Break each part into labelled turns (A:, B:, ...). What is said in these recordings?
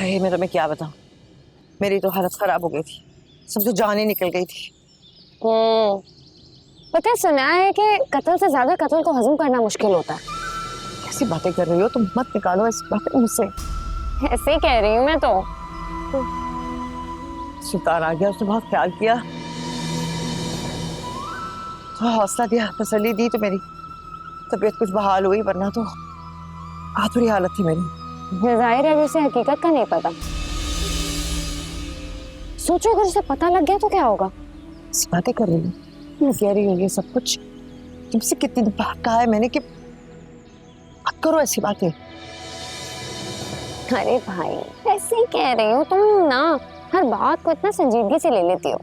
A: हाय, मैं तुम्हें क्या बताऊं, मेरी तो हालत खराब हो गई थी, समझो जान ही निकल गई थी।
B: पता है, सुना है कि कत्ल से ज्यादा कत्ल को हजम करना मुश्किल होता है।
A: कैसी बातें कर रही हो तुम, मत निकालो इस बातें मुझसे।
B: ऐसे ही कह रही हूँ मैं तो।
A: सुल्तान आ गया, उसने बहुत ख्याल किया, तो हौसला दिया, तसल्ली दी, तो मेरी तबीयत कुछ बहाल हुई, वरना तो आखिरी हालत थी मेरी।
B: जाहिर है उसे हकीकत का नहीं पता। सोचो अगर उसे पता लग गया तो क्या होगा।
A: बातें कर रही हूँ, मैं कह रही हूँ ये सब कुछ, तुमसे कितनी बार कहा है मैंने कि मत करो ऐसी बातें।
B: अरे भाई, ऐसे ही कह रही हूँ, तुम ना हर बात को इतना संजीदगी से ले लेती हो।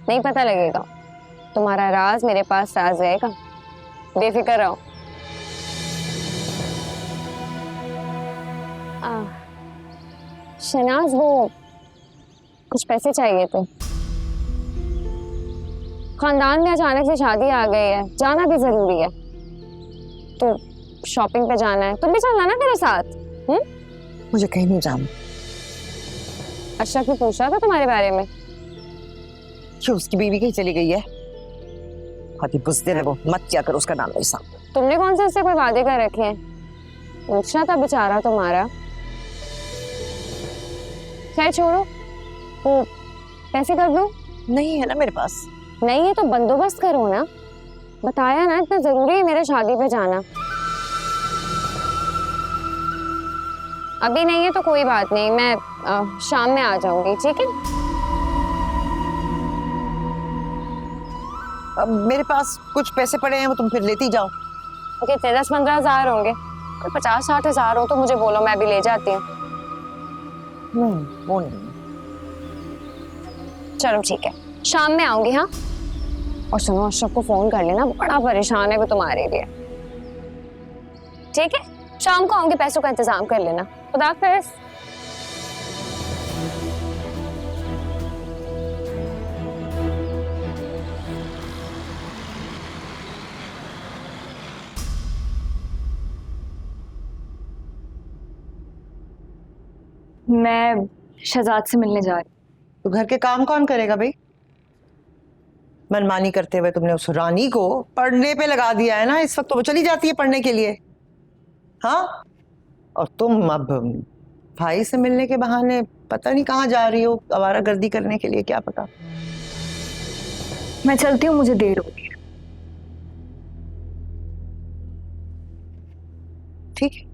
B: नहीं पता लगेगा, तुम्हारा राज मेरे पास राज रहेगा, बेफिक्र रहो। शनाज, वो कुछ पैसे चाहिए थे। खानदान में अचानक से शादी आ गई है, जाना भी जरूरी है। तो शॉपिंग पे जाना है, तुम भी चलना ना मेरे साथ।
A: मुझे कहीं नहीं जाना।
B: अशरफ ने पूछा था तुम्हारे बारे में।
A: क्यों, उसकी बीवी कहीं चली गई है? बहुत ही बुज़दिल है वो, मत क्या करो उसका नाम मेरे सामने।
B: तुमने कौन से उससे कोई वादे कर रखे हैं? पूछना था बेचारा तुम्हारा। खैर छोड़ो, वो पैसे कर दो।
A: नहीं है ना मेरे पास।
B: नहीं है तो बंदोबस्त करो ना। बताया ना, इतना जरूरी है मेरे शादी पे जाना। अभी नहीं है तो कोई बात नहीं, मैं शाम में आ जाऊंगी, ठीक है?
A: अब मेरे पास कुछ पैसे पड़े हैं, वो तुम फिर लेती जाओ।
B: कितने, 10-15 हजार होंगे? 50-60 हजार हो तो मुझे बोलो, मैं भी ले जाती हूँ।
A: वो नहीं।
B: चलो ठीक है, शाम में आऊंगी। हाँ, और सुनो, अशरफ को फोन कर लेना, बड़ा परेशान है वो तुम्हारे लिए। ठीक है, शाम को आऊंगी, पैसों का इंतजाम कर लेना। खुदा हाफिज़।
C: मैं शहजाद से मिलने जा रही हूँ।
A: तो घर के काम कौन करेगा भाई? मनमानी करते हुए तुमने उस रानी को पढ़ने पे लगा दिया है ना, इस वक्त तो वो चली जाती है पढ़ने के लिए। हाँ, और तुम अब भाई से मिलने के बहाने पता नहीं कहाँ जा रही हो, आवारागर्दी करने के लिए, क्या पता।
C: मैं चलती हूँ, मुझे देर हो रही है।
A: ठीक है,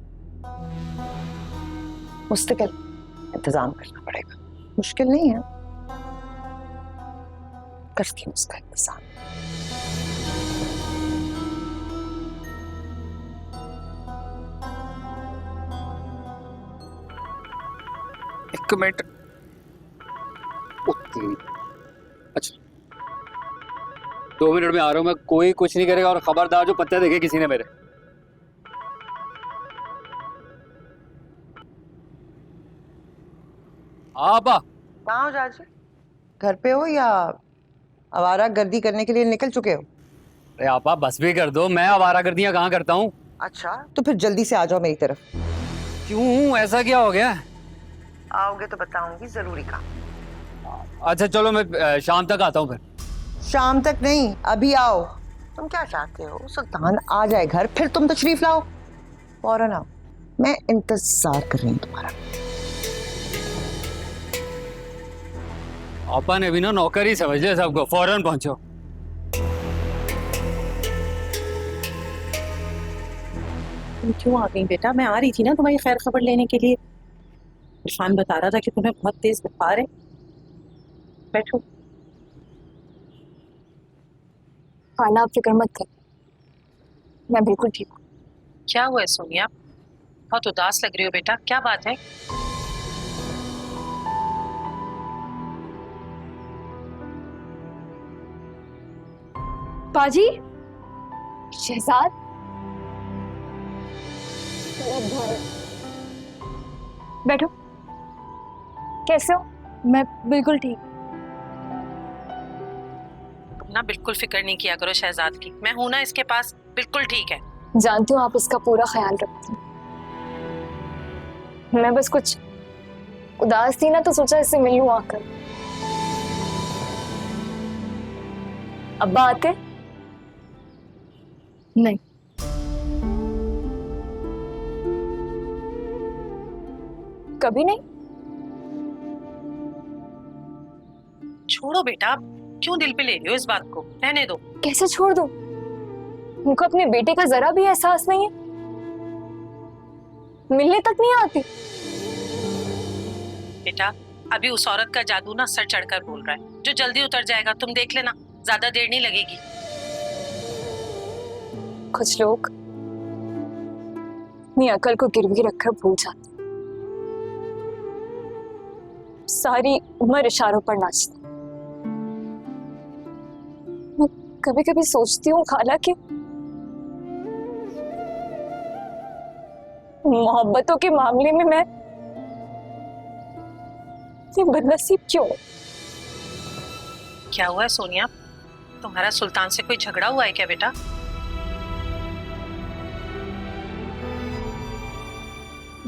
A: मुस्तकिल इंतजाम करना पड़ेगा, मुश्किल नहीं है, करती हूँ उसका इंतजाम।
D: एक मिनट। अच्छा, 2 मिनट में आ रहा हूँ मैं। कोई कुछ नहीं करेगा, और खबरदार जो पत्ते देखे किसी ने मेरे। आपा
A: कहाँ हो जाजी? घर पे हो या आवारागर्दी करने के लिए निकल चुके हो?
D: अरे आपा, बस भी कर दो, मैं आवारागर्दियां कहाँ करता हूँ।
A: अच्छा, तो फिर जल्दी से आ जाओ मेरी तरफ।
D: क्यों, ऐसा क्या हो गया?
A: आओगे तो बताऊंगी, जरूरी काम।
D: अच्छा चलो, मैं शाम तक आता हूँ फिर।
A: शाम तक नहीं, अभी आओ। तुम क्या चाहते हो, सुल्तान आ जाए घर, फिर तुम तशरीफ लाओ, फौरन आओ, मैं इंतजार कर रही हूँ तुम्हारा।
D: आपा ने भी ना नौकरी समझ लिया सबको, फौरन पहुंचो।
E: तुम क्यों आ गई बेटा? मैं आ रही थी ना तुम्हारी खैर खबर लेने के लिए। इरफान बता रहा था कि तुम्हें बहुत तेज बुखार है। बैठो।
C: खाना आप फिक्र मत कर, मैं बिल्कुल ठीक हूँ।
E: क्या हुआ है सोनिया? बहुत उदास लग रही हो बेटा, क्या बात है?
C: पाजी, शहजाद, बैठो। कैसे हो? मैं बिल्कुल ठीक।
E: तुम ना बिल्कुल फिक्र नहीं किया करो शहजाद की, मैं हूं ना इसके पास, बिल्कुल ठीक है।
C: जानती हूँ आप इसका पूरा ख्याल रखती हैं। मैं बस कुछ उदास थी ना तो सोचा इससे मिल लूं आकर। अब्बा आते? नहीं। कभी नहीं?
E: छोड़ो बेटा, क्यों दिल पे ले रही हो इस बात को, रहने दो।
C: कैसे छोड़ दूं? उनको अपने बेटे का जरा भी एहसास नहीं है, मिलने तक नहीं आती।
E: बेटा अभी उस औरत का जादू ना सर चढ़कर बोल रहा है, जो जल्दी उतर जाएगा, तुम देख लेना, ज्यादा देर नहीं लगेगी।
C: कुछ लोग अपनी अकल को गिरवी रखकर भूल जाते, सारी उम्र इशारों पर नाचते। मैं कभी कभी सोचती हूँ खाला कि मोहब्बतों के मामले में मैं इतनी बदनसीब क्यों?
E: क्या हुआ है सोनिया, तुम्हारा सुल्तान से कोई झगड़ा हुआ है क्या बेटा?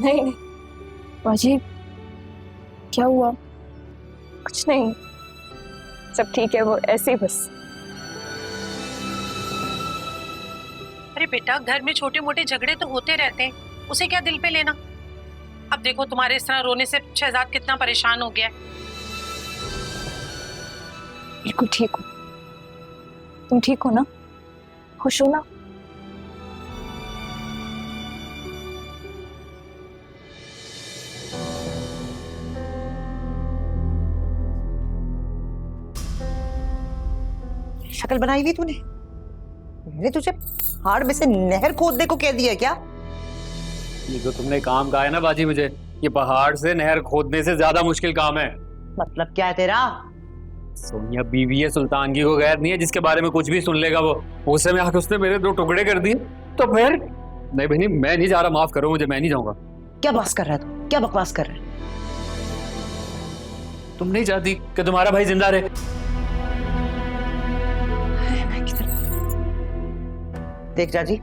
C: नहीं नहीं बाजी, क्या हुआ? कुछ नहीं, सब ठीक है, वो ऐसे ही बस।
E: अरे बेटा, घर में छोटे मोटे झगड़े तो होते रहते हैं, उसे क्या दिल पे लेना। अब देखो तुम्हारे इस तरह रोने से शहजाद कितना परेशान हो गया है।
C: बिल्कुल ठीक हो, तुम ठीक हो ना? खुश हो ना?
A: शक्ल बनाई हुई तूने? मैंने तुझे पहाड़ में से नहर खोदने को कह दिया क्या?
D: ये जो तुमने काम कहा है ना बाजी मुझे, ये पहाड़ से नहर खोदने से ज्यादा मुश्किल काम है।
A: मतलब क्या है तेरा?
D: सोनिया बीवी है सुल्तान की, को गैर नहीं है जिसके बारे में कुछ भी सुन लेगा वो। गुस्से में आके उसने मेरे 2 टुकड़े कर दिए, तो फिर नहीं बहनी, मैं नहीं जा रहा, माफ करो मुझे, मैं नहीं जाऊंगा।
A: क्या बकवास कर रहा है तू? क्या बकवास कर रहा है?
D: तुम नहीं चाहती कि तुम्हारा भाई जिंदा रहे?
A: देख जाजी,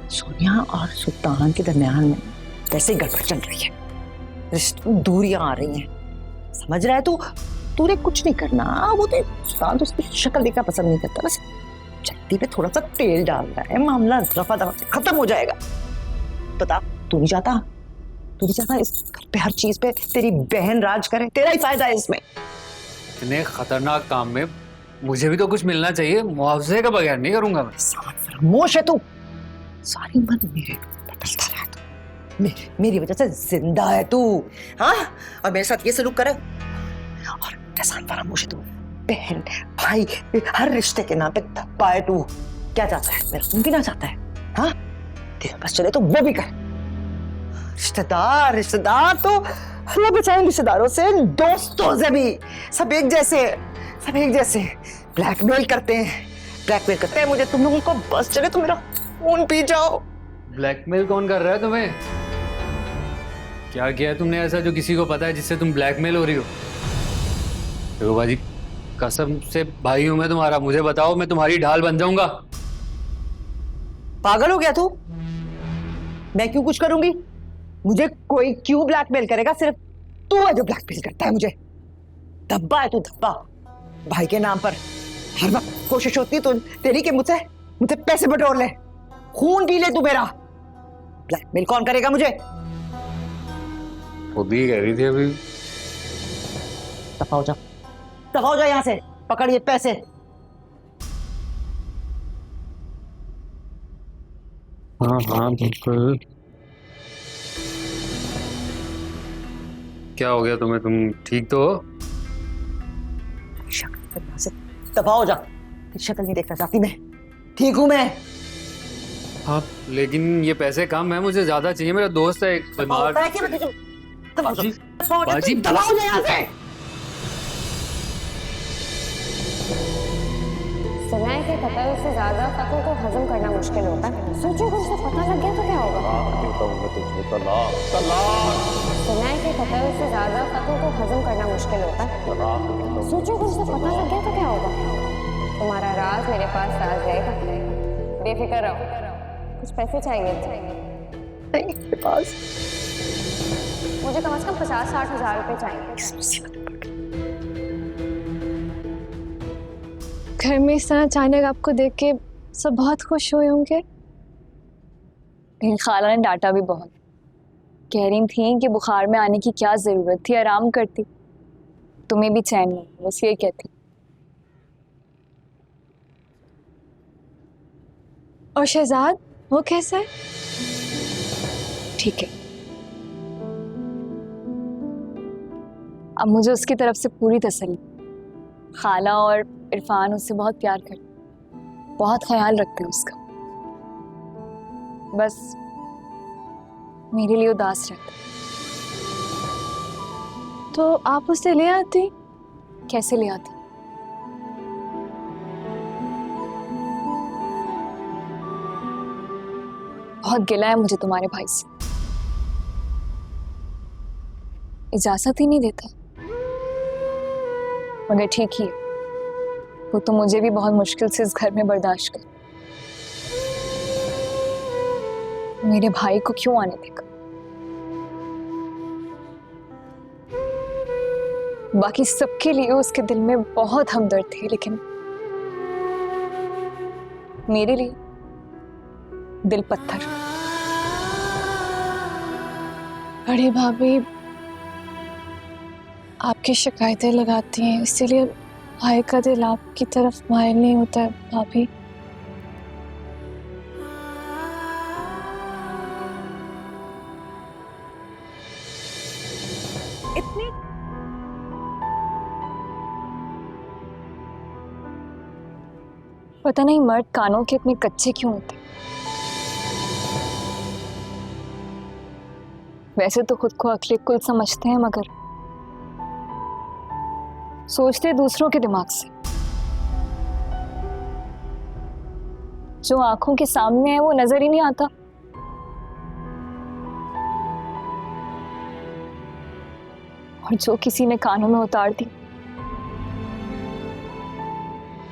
A: सोनिया और सुल्तान के दरमियान में वैसे ही गड़बड़ चल रही है, रिश्तों में दूरियां आ रही हैं, समझ रहा है तू? तूने कुछ नहीं करना, वो तो सुल्तान तो उसकी शक्ल देखना पसंद नहीं करता, बस चट्टी पे थोड़ा सा तेल डाल रहा है, मामला दफा दफा खत्म हो जाएगा। बता, तू नहीं चाहता? तू नहीं चाहता इस घर पे हर चीज पे तेरी बहन राज करे? तेरा ही फायदा है इसमें।
D: इतने खतरनाक काम में मुझे भी तो कुछ मिलना चाहिए, मुआवजे के बगैर नहीं करूंगा मैं।
A: खामोश है तू, सारी उम्र मेरे बदलता रहा तू, मेरी वजह से जिंदा है तू, हाँ? और मेरे साथ ये सलूक करे, और एहसान फरामोश है तू। बहन भाई हर रिश्ते के नाम पे धब्बा है तू। क्या चाहता है? मेरा खून पीना चाहता है? हाँ, तेरे पास चले तो वो भी कर। रिश्तेदार तो अल्लाह बचाए, रिश्तेदारों से, दोस्तों से भी, सब एक जैसे, सब एक जैसे ब्लैकमेल करते हैं मुझे। तुम लोगों को बस चले तो मेरा खून पी जाओ।
D: ब्लैकमेल कौन कर रहा है तुम्हें? क्या किया है तुमने ऐसा जो किसी को पता है, जिससे तुम ब्लैकमेल हो रही हो? देखो बाजी, कसम से भाई हूं मैं तुम्हारा, मुझे बताओ, मैं तुम्हारी ढाल बन जाऊंगा।
A: पागल हो गया तू? मैं क्यों कुछ करूंगी? मुझे कोई क्यों ब्लैकमेल करेगा? सिर्फ तू है जो ब्लैकमेल करता है मुझे। धब्बा है तू, धब्बा। भाई के नाम पर हर वक्त कोशिश होती है तो तेरी के मुझसे पैसे बटोर ले, खून पी ले तू मेरा। ब्लैकमेल कौन करेगा मुझे?
D: खुद ही कह रही थी अभी।
A: दफा हो जा यहाँ से, पकड़िए पैसे।
D: हाँ बिल्कुल। क्या हो गया तुम्हें? तुम ठीक तो हो?
A: यहाँ से दफा हो जा, तेरी शक्ल नहीं देखना चाहती मैं। ठीक हूं मैं।
D: हाँ लेकिन ये पैसे कम है, मुझे ज्यादा चाहिए। मेरा दोस्त है एक बीमार। बाजी
A: दफा हो जा यहाँ से।
B: सुना है कि कत्ल से ज्यादा कत्ल को हजम करना मुश्किल होता है। सोचो कि उसे पता लग गया तो क्या होगा? सुना है कि कत्ल से ज्यादा कत्ल को हजम करना मुश्किल होता है। सोचो कि उसे पता लग गया तो क्या होगा? तुम्हारा राज मेरे पास राज रहेगा, बेफिक्र रहो। कुछ पैसे चाहिए?
A: मेरे पास
B: मुझे मुझे कम से कम 50-60 हजार रुपए चाहिए।
C: घर में इस तरह अचानक आपको देख के सब बहुत खुश हुए होंगे।
F: मेरी खाला ने डांटा भी बहुत, कह रही थी कि बुखार में आने की क्या जरूरत थी, आराम करती, तुम्हें भी चैन नहीं, बस ये कहती।
C: और शहजाद वो कैसा है?
F: ठीक है, अब मुझे उसकी तरफ से पूरी तसल्ली। खाला और इरफान उससे बहुत प्यार करते, बहुत ख्याल रखते हैं उसका, बस मेरे लिए उदास रहता।
C: तो आप उसे ले आती?
F: कैसे ले आती? बहुत गिला है मुझे तुम्हारे भाई से, इजाजत ही नहीं देता, मगर ठीक ही है, वो तो मुझे भी बहुत मुश्किल से इस घर में बर्दाश्त कर। मेरे भाई को क्यों आने देगा? बाकी सबके लिए उसके दिल में बहुत हमदर्द थे, लेकिन मेरे लिए दिल पत्थर।
C: बड़ी भाभी आपकी शिकायतें लगाती हैं, इसीलिए भाई का दिल आपकी तरफ मायल नहीं होता है भाभी।
E: इतनी
F: पता नहीं मर्द कानों के इतने कच्चे क्यों होते। वैसे तो खुद को अक्ल कुल समझते हैं, मगर सोचते दूसरों के दिमाग से। जो आंखों के सामने है वो नजर ही नहीं आता। और जो किसी ने कानों में उतार दी,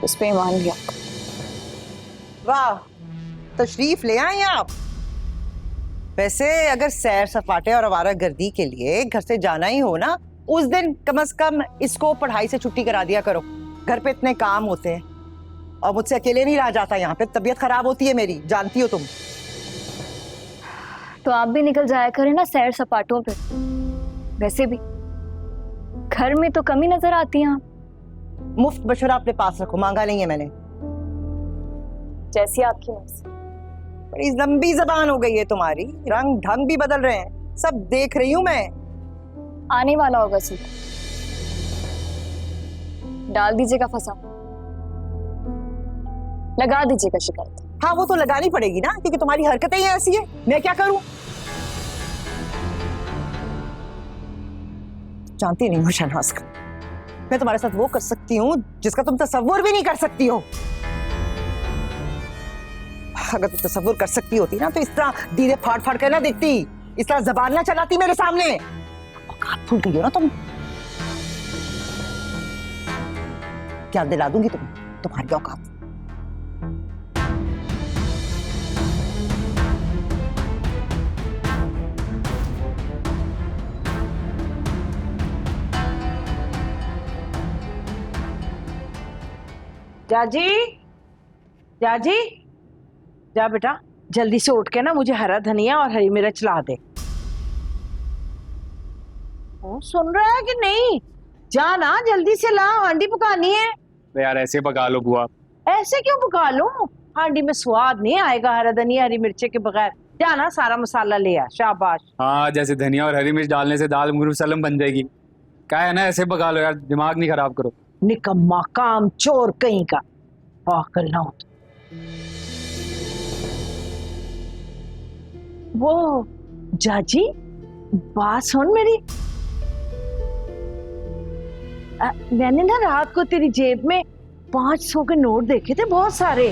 F: उस पे ईमान भी आता।
A: वाह, तशरीफ ले आए आप। वैसे अगर सैर सपाटे और आवारागर्दी के लिए घर से जाना ही हो ना, उस दिन कम से कम इसको पढ़ाई से छुट्टी करा दिया करो। घर पे इतने काम होते हैं और मुझसे अकेले नहीं रहा जाता। यहाँ पे तबीयत खराब होती है मेरी, जानती हो तुम।
F: तो आप भी निकल जाया करें ना सैर सपाटों पे। वैसे भी घर में तो कमी नजर आती हैं आप।
A: मुफ्त मशवरा अपने पास रखो, मांगा नहीं है मैंने।
F: जैसी आपकी मर्जी।
A: बड़ी लंबी जबान हो गई है तुम्हारी, रंग ढंग भी बदल रहे हैं, सब देख रही हूँ मैं।
F: आने वाला होगा सूखा, डाल दीजिएगा फंसा, लगा दीजिएगा शिकायत।
A: हाँ, वो तो लगानी पड़ेगी ना, क्योंकि तुम्हारी हरकतें ही ऐसी है। मैं क्या करूं? जानती नहीं हूँ शहनाज का, मैं तुम्हारे साथ वो कर सकती हूँ जिसका तुम तसव्वुर भी नहीं कर सकती हो। अगर तुम तसव्वुर कर सकती होती ना, तो इस तरह दीदे फाड़ फाड़ कर ना देखती, इस तरह जबान ना चलाती मेरे सामने। औकात भूल गई हो ना तुम। क्या दिला दूंगी तुम्हारी औकात।
E: जाजी, जाजी, जा बेटा, जल्दी से उठ के ना मुझे हरा धनिया और हरी मिर्च ला दे। वो सुन रहा है कि नहीं? जा ना, जल्दी से ला, हांडी पकानी है।
G: तो यार ऐसे पका लो बुआ।
E: ऐसे क्यों पका लूं? हांडी में स्वाद नहीं आएगा हरा धनिया हरी मिर्चे के बगैर। जाना, सारा मसाला ले आ। शाबाश।
G: हाँ, जैसे धनिया और हरी मिर्च डालने से दाल मुर्ग सलम बन जाएगी। क्या है ना, ऐसे पका लो यार, दिमाग नहीं खराब करो।
E: निकम्मा काम चोर कहीं का, पागल ना हो। वो जाजी, बात सुन मेरी। मैंने ना रात को तेरी जेब में 500 के नोट देखे थे, बहुत सारे।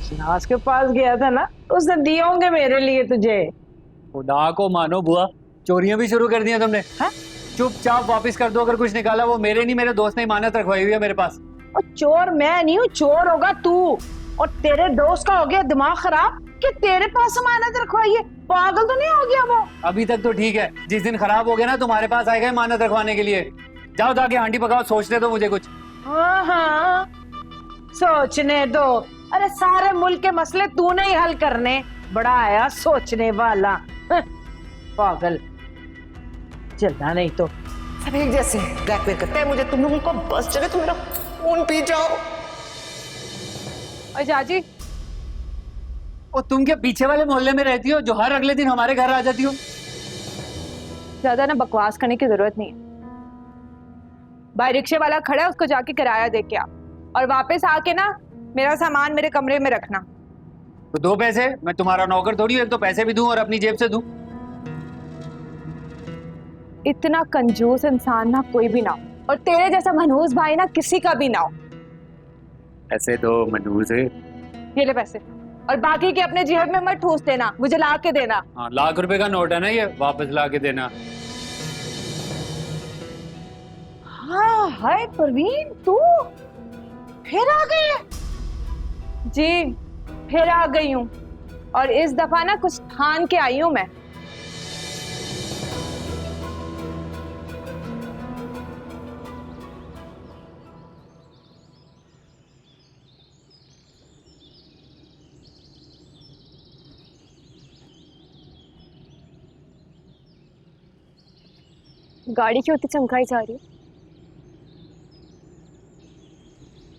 E: शहनाज के पास गया था ना, उसने दिए होंगे मेरे लिए तुझे।
G: खुदा को मानो बुआ, चोरियां भी शुरू कर दी तुमने।
E: हाँ?
G: चुपचाप वापस कर दो, अगर कुछ निकाला वो मेरे नहीं, मेरे दोस्त ने इमानत रखवाई हुई है मेरे पास।
E: और चोर मैं नहीं हूँ, चोर होगा तू। और तेरे दोस्त का हो गया दिमाग खराब। कि तेरे पास जमानत रखवाई है? पागल तो नहीं हो गया वो?
G: अभी तक तो ठीक है, जिस दिन खराब हो गया ना तुम्हारे पास आएगा मानत रखवाने के लिए। जाओ जाके हांडी पकाओ, सोचने दो मुझे कुछ।
E: हाँ हाँ, सोचने दो। अरे सारे मुल्क के मसले तूने ही हल करने, बड़ा आया सोचने वाला। पागल, चलना नहीं तो।
A: सब एक जैसे ब्लैकमेल करते हैं मुझे, तुम लोगों को बस चले तो मेरा फोन पी जाओ।
E: और जाजी,
G: और तुम क्या पीछे वाले मोहल्ले में रहती हो जो हर अगले दिन हमारे घर आ जाती हो?
C: ज्यादा ना बकवास करने की जरूरत नहीं है। भाई रिक्शे वाला खड़ा है, उसको जाके किराया दे के आ, और वापस आके ना मेरा सामान मेरे कमरे में रखना।
G: तो दो पैसे, मैं तुम्हारा नौकर थोड़ी हूं, एक तो पैसे भी दूं और अपनी जेब से दूं।
C: इतना कंजूस इंसान ना कोई भी ना हो, और तेरे जैसा मनहूस भाई ना किसी का भी ना हो।
G: ऐसे तो मनहूस है।
C: ये ले पैसे, और बाकी के अपने जेब में मत ठूस देना, मुझे ला के देना।
G: हाँ, ₹1,00,000 का नोट है ना ये, वापस ला के देना।
E: हाँ हाय परवीन, तू फिर आ गई है?
C: जी फिर आ गई हूँ, और इस दफा ना कुछ ठान के आई हूँ मैं। गाड़ी क्यों इतनी चमकाई जा रही है?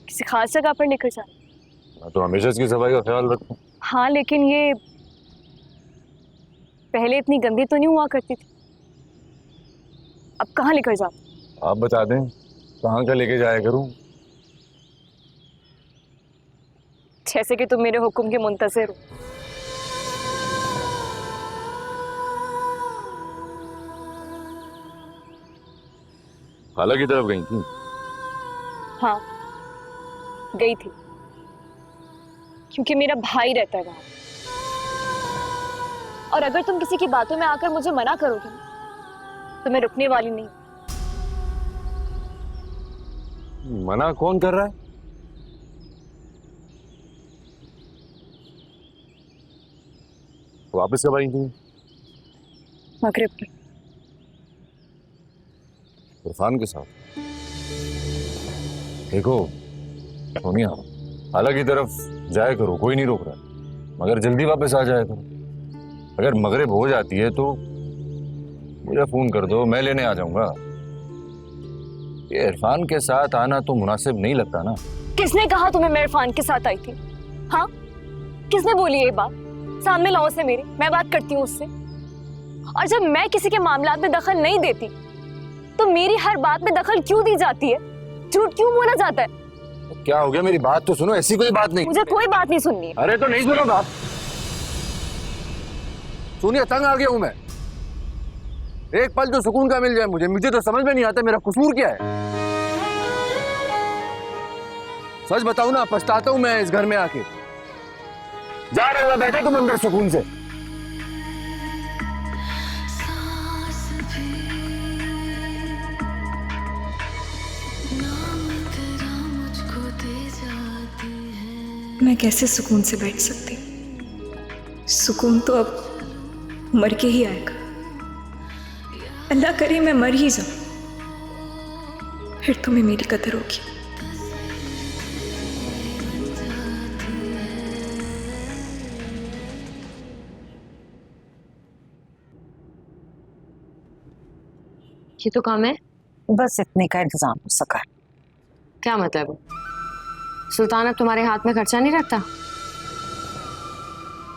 C: किसी खास जगह पर लेकर जा रही है?
H: मैं तो हमेशा इसकी सफाई का ख्याल रखता हूँ।
C: हाँ, लेकिन ये पहले इतनी गंदी तो नहीं हुआ करती थी। अब कहाँ लेकर जाओ?
H: आप बता दें कहाँ का लेके जाया करूँ?
C: जैसे कि तुम मेरे हुक्म के मुंतज़िर हो।
H: खाला की तरफ गई थी?
C: हाँ, गई थी, क्योंकि मेरा भाई रहता है वहां। और अगर तुम किसी की बातों में आकर मुझे मना करोगे ना, तो मैं रुकने वाली नहीं।
H: मना कौन कर रहा है? वापस कब आई थी?
C: मगरिब पर।
H: इरफान के साथ? देखो सोनिया, खाला की तरफ जाया करो, कोई नहीं रोक रहा, मगर जल्दी वापस आ जाया करो। अगर मगरिब हो जाती है तो मुझे फोन कर दो, मैं लेने आ जाऊंगा। ये इरफान के साथ आना तो मुनासिब नहीं लगता ना।
C: किसने कहा तुम्हें मैं इरफान के साथ आई थी? हाँ, किसने बोली ये बात? सामने लाओ से मेरे, मैं बात करती हूँ उससे। और जब मैं किसी के मामलात में दखल नहीं देती, तो मेरी हर बात में दखल क्यों दी जाती है? झूठ क्यों बोला जाता है?
H: क्या हो गया, मेरी बात तो सुनो। ऐसी कोई बात नहीं।
C: मुझे कोई बात नहीं सुननी है।
H: अरे तो नहीं सुनो बात। सोनिया, तंग आ गया हूं मैं। एक पल तो सुकून का मिल जाए मुझे तो समझ में नहीं आता मेरा कसूर क्या है। सच बताऊं ना, पछताता हूं मैं इस घर में आके। जा रहे हो बैठे तुम अंदर सुकून से।
F: मैं कैसे सुकून से बैठ सकती? सुकून तो अब मर के ही आएगा। अल्लाह करे मैं मर ही जाऊं, फिर तुम्हें मेरी कदर होगी।
B: ये तो काम है।
A: बस इतने का इंतजाम हो सका है।
B: क्या मतलब? सुल्तान अब तुम्हारे हाथ में खर्चा नहीं रखता?
A: वो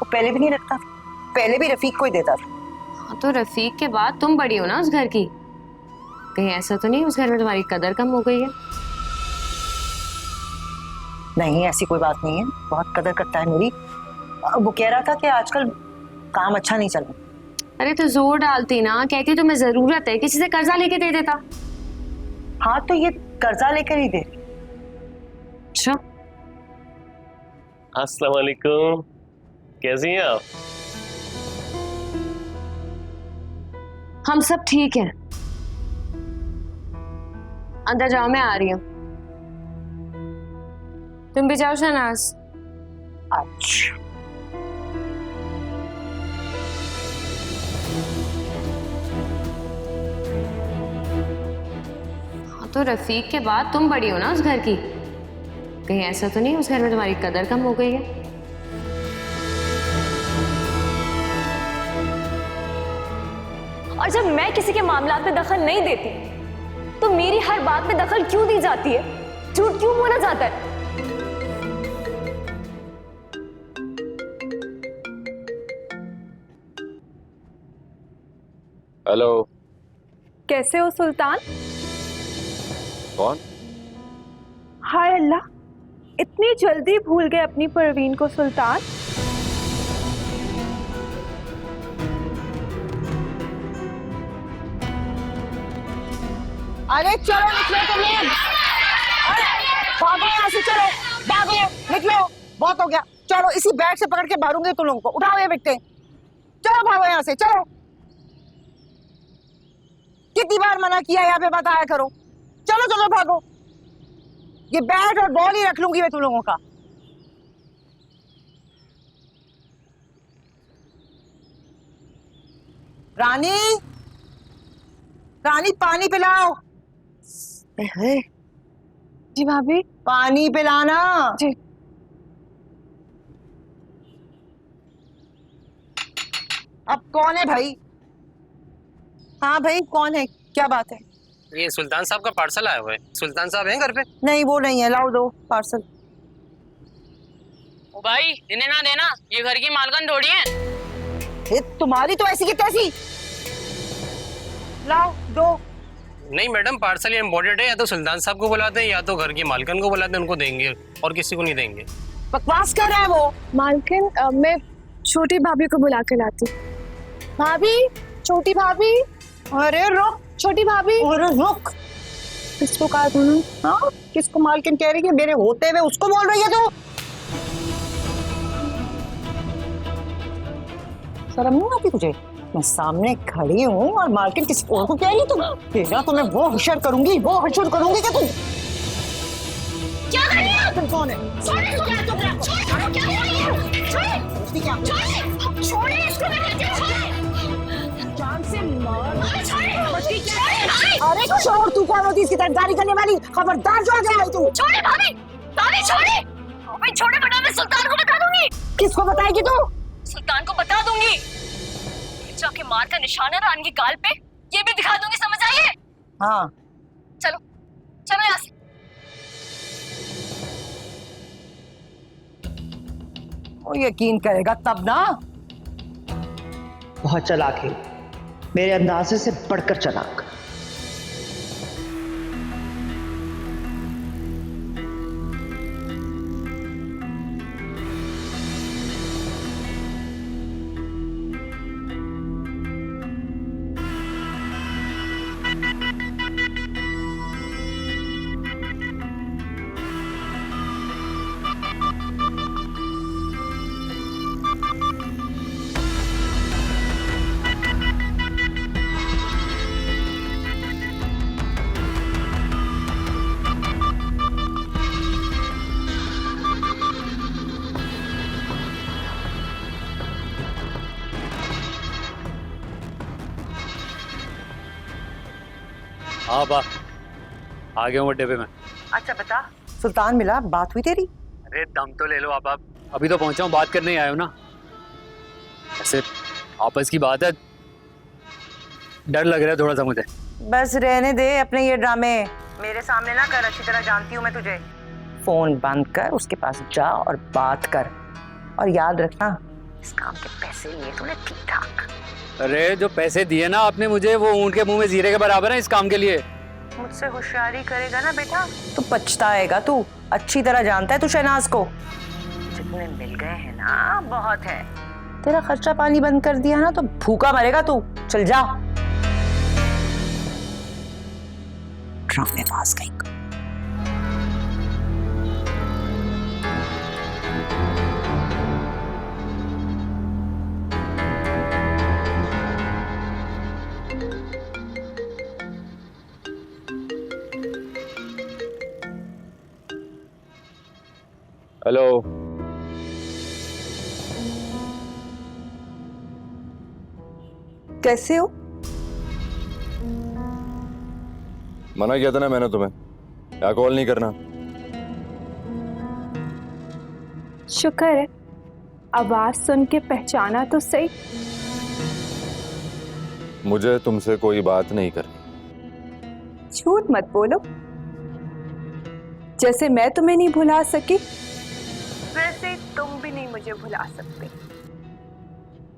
A: पहले भी नहीं रखता, पहले भी रफीक को ही देता था।
B: हाँ, तो रफीक के बाद तुम बड़ी हो ना उस घर की। कहीं ऐसा तो नहीं उस घर में तुम्हारी कदर कम हो गई है?
A: नहीं, ऐसी कोई बात नहीं है, बहुत कदर करता है मेरी। वो कह रहा था कि आजकल काम अच्छा नहीं चल रहा।
B: अरे तो जोर डालती ना, कहती तुम्हें जरूरत है, किसी से कर्जा लेके दे देता।
A: हाँ तो ये कर्जा लेकर ही दे।
B: अच्छा,
I: अस्सलाम वालेकुम, कैसी हैं आप?
B: हम सब ठीक हैं। अंदर जाओ, मैं आ रही हूँ। तुम भी जाओ शहनाज।
A: अच्छा
B: तो रफीक के बाद तुम बड़ी हो ना उस घर की, कहीं ऐसा तो नहीं उस घर में तुम्हारी कदर कम हो गई है?
C: और जब मैं किसी के मामलात में दखल नहीं देती तो मेरी हर बात में दखल क्यों दी जाती है? झूठ क्यों बोला जाता है?
H: हेलो।
C: कैसे हो सुल्तान?
H: कौन?
C: हाय अल्लाह, इतनी जल्दी भूल गए अपनी परवीन को सुल्तान।
A: अरे चलो निकलो तुम लोग, भागो यहाँ से, चलो भागो, निकलो, बहुत हो गया। चलो इसी बैग से पकड़ के मारूंगे तुम लोगों को। उठाओ ये बिकते, चलो भागो यहाँ से, चलो। कितनी बार मना किया, यहाँ पे बताया करो। चलो चलो भागो, ये बैट और बॉल ही रख लूंगी मैं तुम लोगों का। रानी, रानी पानी पिलाओ।
C: जी भाभी।
A: पानी पिलाना।
C: जी।
A: अब कौन है भाई? हाँ भाई कौन है, क्या बात है?
J: ये सुल्तान साहब का पार्सल आया हुआ है। सुल्तान साहब हैं घर पे?
A: नहीं वो नहीं है, लाओ दो पार्सल।
K: ओ भाई इन्हें ना देना, ये घर की मालकन थोड़ी है।
A: तुम्हारी तो ऐसी की तैसी। लाओ दो।
J: नहीं मैडम, पार्सल ये इम्पोर्टेड है, या तो सुल्तान साहब को बुलाते हैं या तो घर की मालकन को बुलाते हैं, उनको देंगे और किसी को नहीं देंगे।
A: बकवास कर रहा है वो।
C: मालकिन मैं छोटी भाभी को बुला के लाती। भाभी, छोटी भाभी।
A: अरे रुक
C: छोटी भाभी।
A: अरे रुक,
C: किसको कहा तूने?
A: हाँ किसको मालकिन कह रही है? मेरे होते हुए उसको बोल रही है तू? शर्म नहीं आती तुझे? मैं सामने खड़ी हूँ और मालकिन किसी और को कह रही तुम? तेरा तो मैं वो हशर करूंगी, वो हशर करूंगी कि तुम
C: क्या कर रही हो?
A: तुम कौन है?
C: छोड़ो इसको, क्या कर रही हो? छोड़िए इसको, मैं कहती हूँ छोड़िए।
A: जान से मार।
C: छोड़िए।
A: अरे छोड़, तू कौन होती इसकी तरफदारी करने वाली? खबरदार जो आ जाए तू।
C: छोड़िए भाभी, भाभी छोड़िए। भाभी छोड़े बेटा, मैं सुल्तान को बता दूंगी।
A: किसको बताएगी तू?
C: सुल्तान को बता दूंगी। जाके मार का निशान है रानी की गाल पे, ये भी दिखा दूंगी, समझ आई है?
A: हाँ
C: चलो चलो यहाँ से।
A: वो यकीन करेगा तब ना। बहुत चालाक है, मेरे अंदाजे से बढ़कर चालाक।
D: हाँ बा, आ गया हूँ अड्डे पे मैं।
A: अच्छा बता, सुल्तान मिला, बात हुई तेरी?
D: अरे दम तो ले लो आप, अभी तो पहुंचा हूँ, बात करने ही आए हो ना। ऐसे आपस की बात है, डर लग रहा है थोड़ा सा मुझे।
A: बस रहने दे अपने ये ड्रामे, मेरे सामने ना कर, अच्छी तरह जानती हूँ मैं तुझे। फोन बंद कर, उसके पास जा और बात कर, और याद रखना इस काम के पैसे लिए तूने ठीक ठाक।
D: अरे जो पैसे दिए ना आपने मुझे, वो ऊंट के मुंह में जीरे के बराबर है इस काम के लिए।
A: मुझसे होशियारी करेगा ना बेटा तो पछताएगा तू, अच्छी तरह जानता है तू शहनाज को। जितने मिल गए हैं ना बहुत है, तेरा खर्चा पानी बंद कर दिया ना तो भूखा मरेगा तू। चल जा, ड्रामेबाज कहीं का।
H: हेलो।
A: कैसे हो?
H: मना किया था ना मैंने तुम्हें, क्या कॉल नहीं करना।
F: शुक्र है आवाज सुन के पहचाना तो सही।
H: मुझे तुमसे कोई बात नहीं करनी।
F: झूठ मत बोलो, जैसे मैं तुम्हें नहीं भुला सकी वैसे तुम भी नहीं मुझे भुला सकते।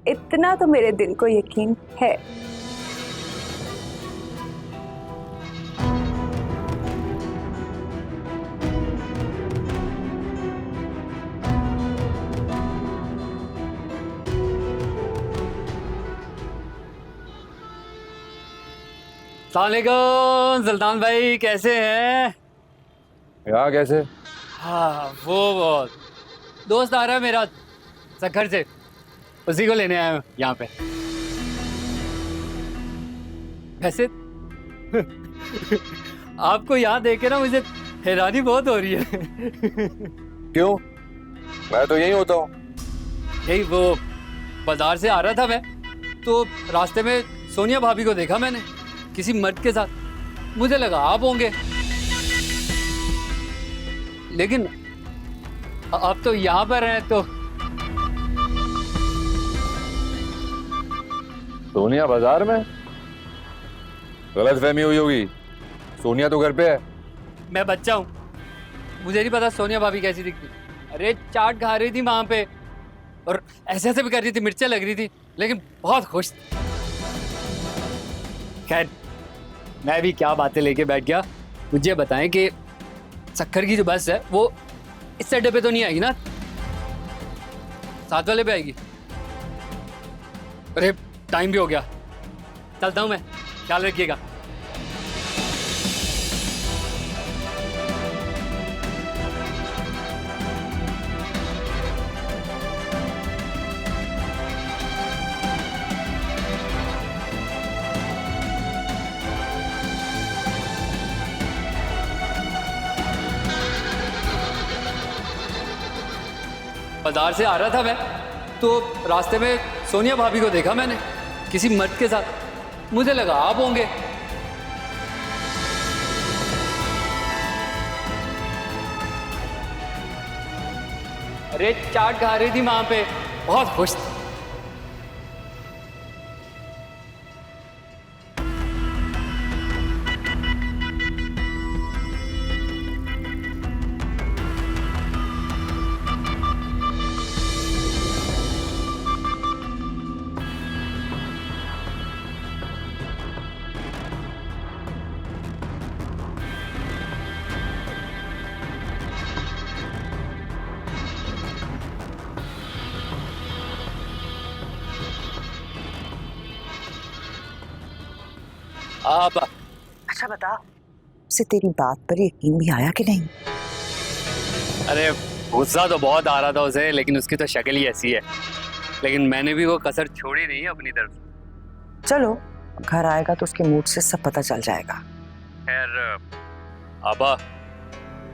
F: इतना तो मेरे दिल को यकीन है।
D: अस्सलामुअलैकुम सुल्तान भाई, कैसे हैं?
H: यहाँ कैसे?
D: हाँ वो दोस्त आ रहा है मेरा सखर से, उसी को लेने आया हूँ यहाँ पे। वैसे आपको यहाँ देख के ना मुझे हैरानी बहुत हो रही है।
H: क्यों? मैं तो यही होता हूँ।
D: यही वो बाजार से आ रहा था मैं, तो रास्ते में सोनिया भाभी को देखा मैंने किसी मर्द के साथ, मुझे लगा आप होंगे, लेकिन आप तो यहाँ पर हैं। तो
H: सोनिया बाजार में? गलत फहमी हुई होगी, सोनिया तो घर पे है।
D: मैं बच्चा हूँ, मुझे नहीं पता सोनिया भाभी कैसी दिखती। अरे चाट खा रही थी वहां पे और ऐसे ऐसे भी कर रही थी, मिर्चें लग रही थी, लेकिन बहुत खुश थी। खैर मैं भी क्या बातें लेके बैठ गया। मुझे बताएं कि सक्खर की जो बस है वो इस अड्डे पे तो नहीं आएगी ना, साथ वाले पे आएगी? अरे टाइम भी हो गया, चलता हूँ मैं, ख्याल रखिएगा। बाजार से आ रहा था मैं, तो रास्ते में सोनिया भाभी को देखा मैंने किसी मर्द के साथ, मुझे लगा आप होंगे। अरे चाट खा रही थी वहां पे, बहुत खुश थी। आप
A: अच्छा बता, उसे तेरी बात पर यकीन भी आया कि नहीं?
D: अरे गुस्सा तो बहुत आ रहा था उसे, लेकिन उसकी तो शक्ल ही ऐसी है। लेकिन मैंने भी वो कसर छोड़ी नहीं है अपनी तरफ से।
A: चलो घर आएगा तो उसके मूड से सब पता चल जाएगा।
D: खैर आपा,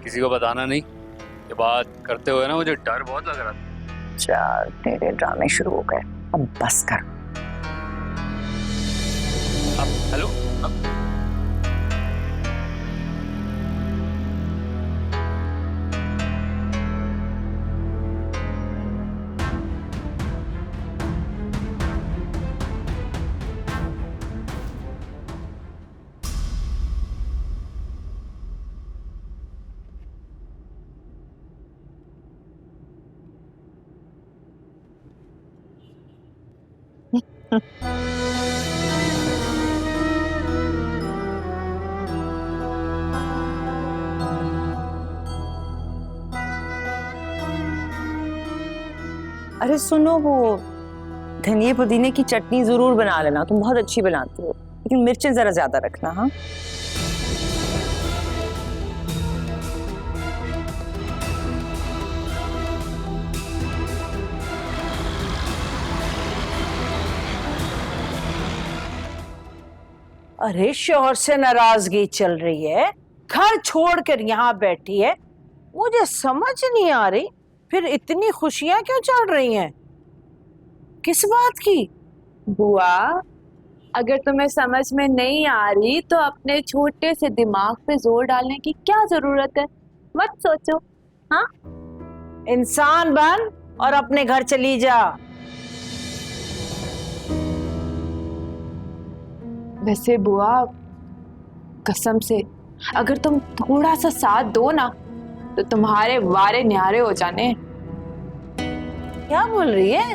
D: किसी को बताना नहीं, ये बात करते हुए ना मुझे डर बहुत लग रहा था।
A: चल तेरे ड्रामे शुरू हो गए, अब बस कर।
D: हेलो,
A: अरे सुनो, वो धनिया पुदीने की चटनी जरूर बना लेना, तुम बहुत अच्छी बनाती हो, लेकिन मिर्चें जरा ज्यादा रखना। हाँ
E: अरे शोहर से नाराजगी चल रही है, घर छोड़कर यहाँ बैठी है, मुझे समझ नहीं आ रही फिर इतनी खुशियां क्यों चल रही हैं? किस बात की?
B: बुआ
L: अगर तुम्हें समझ में नहीं आ रही तो अपने छोटे से दिमाग पे जोर डालने की क्या जरूरत है, मत सोचो। हाँ,
E: इंसान बन और अपने घर चली जा।
L: वैसे बुआ, कसम से अगर तुम थोड़ा सा साथ दो ना तो तुम्हारे वारे न्यारे हो जाने।
E: क्या बोल रही है?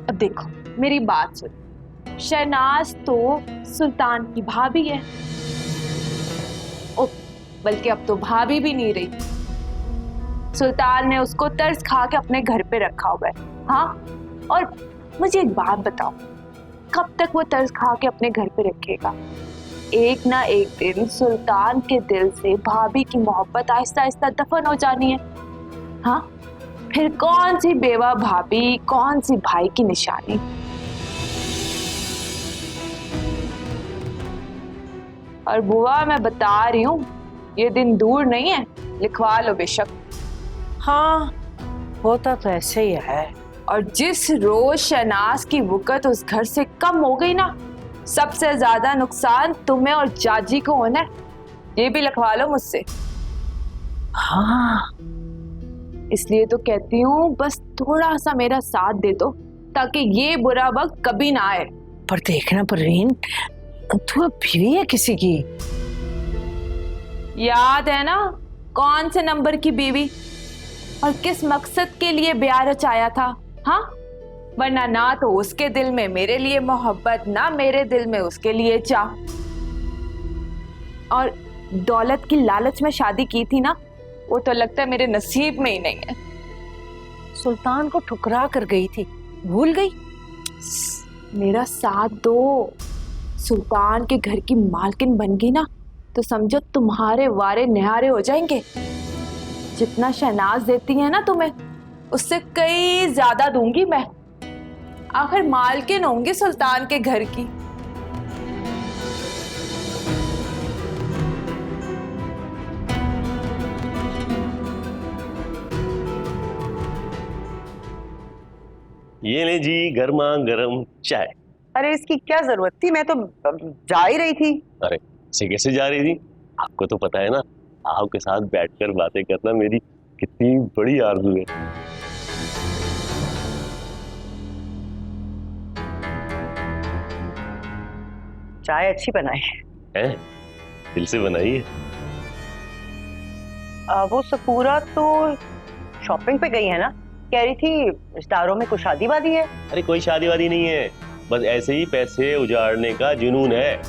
L: अब देखो मेरी बात सुन, शहनाज तो सुल्तान की भाभी है। ओ, बल्कि अब तो भाभी भी नहीं रही। सुल्तान ने उसको तर्स खा के अपने घर पे रखा हुआ है। हाँ, और मुझे एक बात बताओ, कब तक वो तर्स खा के अपने घर पे रखेगा? एक ना एक दिन सुल्तान के दिल से भाभी की मोहब्बत आहिस्ता आहिस्ता दफन हो जानी है। हाँ, फिर कौन सी बेवा भाभी, कौन सी भाई की निशानी। और बुआ मैं बता रही हूँ, ये दिन दूर नहीं है, लिखवा लो बेशक।
E: हाँ, होता तो ऐसे ही है।
L: और जिस रोज शहनाज की वक़्त उस घर से कम हो गई ना, सबसे ज्यादा नुकसान तुम्हें और जाजी को होना है, ये भी लिखवा लो मुझसे।
E: हाँ,
L: इसलिए तो कहती हूँ बस थोड़ा सा मेरा साथ दे दो ताकि ये बुरा वक्त कभी ना आए।
E: पर देखना परवीन, तू अब बीवी है किसी की।
L: याद है ना कौन से नंबर की बीवी और किस मकसद के लिए ब्याह रचाया था? हाँ, वरना ना तो उसके दिल में मेरे लिए मोहब्बत, ना मेरे दिल में उसके लिए चाह। और दौलत की लालच में शादी की थी ना, वो तो लगता है मेरे नसीब में ही नहीं है।
E: सुल्तान को ठुकरा कर गई थी, भूल गई?
L: मेरा साथ दो, सुल्तान के घर की मालकिन बन गई ना तो समझो तुम्हारे वारे निहारे हो जाएंगे। जितना शहनाज देती है ना तुम्हें, उससे कई ज्यादा दूंगी मैं। आखिर मालकिन होंगी सुल्तान के घर की।
I: ये ले जी गर्मा गर्म चाय।
A: अरे इसकी क्या जरूरत थी, मैं तो जा ही रही थी।
I: अरे से कैसे जा रही थी? आपको तो पता है ना, आपके साथ बैठकर बातें करना मेरी कितनी बड़ी आरज़ू है।
A: चाय अच्छी बनाई
I: हैं? दिल से बनाई है।
A: वो सपूरा तो शॉपिंग पे गई है ना, कह रही थी रिश्तेदारों में कुछ शादी वादी है।
I: अरे कोई शादी वादी नहीं है, बस ऐसे ही पैसे उजाड़ने का जुनून है।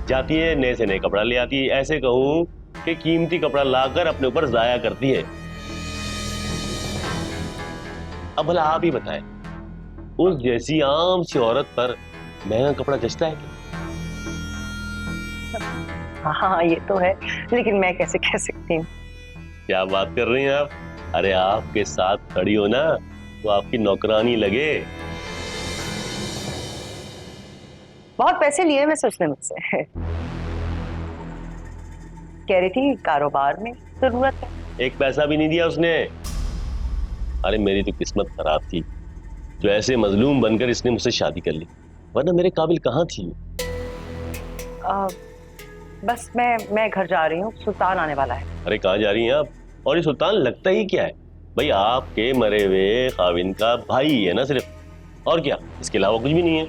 I: जाती है नए से नए कपड़ा ले आती है, ऐसे कहूँ कि कीमती कपड़ा लाकर अपने ऊपर जाया करती है। अब भला आप ही बताएं, उस जैसी आम सी औरत पर महंगा कपड़ा जचता है क्या?
A: हाँ ये तो है, लेकिन मैं कैसे कह सकती हूँ।
I: क्या बात कर रही हैं आप? अरे आपके साथ खड़ी हो ना तो आपकी नौकरानी लगे।
A: बहुत पैसे लिए मैं उसने मुझसे, कह रही थी कारोबार में जरूरत है।
I: एक पैसा भी नहीं दिया उसने। अरे मेरी तो किस्मत खराब थी जो ऐसे मजलूम बनकर इसने मुझसे शादी कर ली, वरना मेरे काबिल कहाँ थी।
A: बस मैं घर जा रही हूँ, सुल्तान आने वाला है।
I: अरे कहाँ जा रही हैं आप? और ये सुल्तान लगता ही क्या है? भाई आपके मरे हुए खाविन का भाई है ना सिर्फ, और क्या, इसके अलावा कुछ भी नहीं है।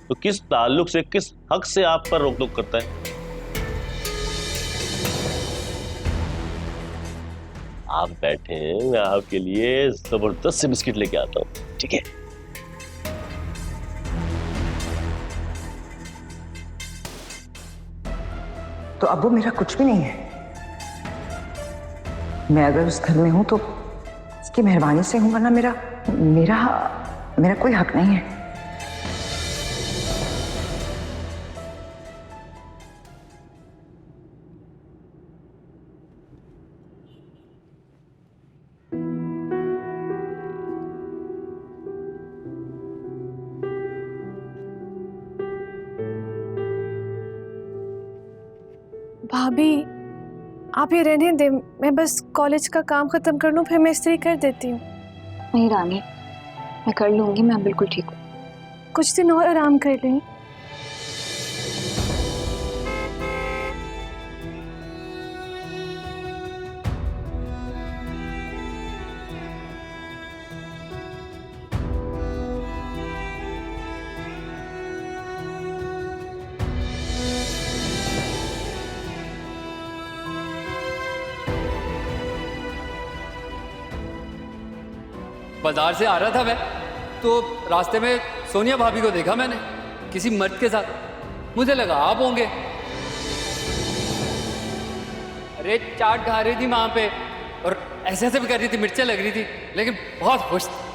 I: तो किस ताल्लुक से, किस हक से आप पर रोक टोक करता है? आप बैठे हैं, मैं आपके लिए जबरदस्त से बिस्किट लेके आता हूँ, ठीक है?
A: तो अब वो मेरा कुछ भी नहीं है। मैं अगर उस घर में हूं तो उसकी मेहरबानी से हूं, वरना मेरा मेरा मेरा कोई हक नहीं है।
C: भाभी आप ये रहने दे, मैं बस कॉलेज का काम खत्म कर लूं, फिर मैं इस्त्री कर देती हूँ।
B: नहीं रानी, मैं कर लूंगी, मैं बिल्कुल ठीक हूँ।
C: कुछ दिन और आराम कर लें।
D: बाजार से आ रहा था मैं, तो रास्ते में सोनिया भाभी को देखा मैंने किसी मर्द के साथ। मुझे लगा आप होंगे। अरे चाट खा रही थी वहां पे और ऐसे ऐसे भी कर रही थी, मिर्चें लग रही थी, लेकिन बहुत खुश थी।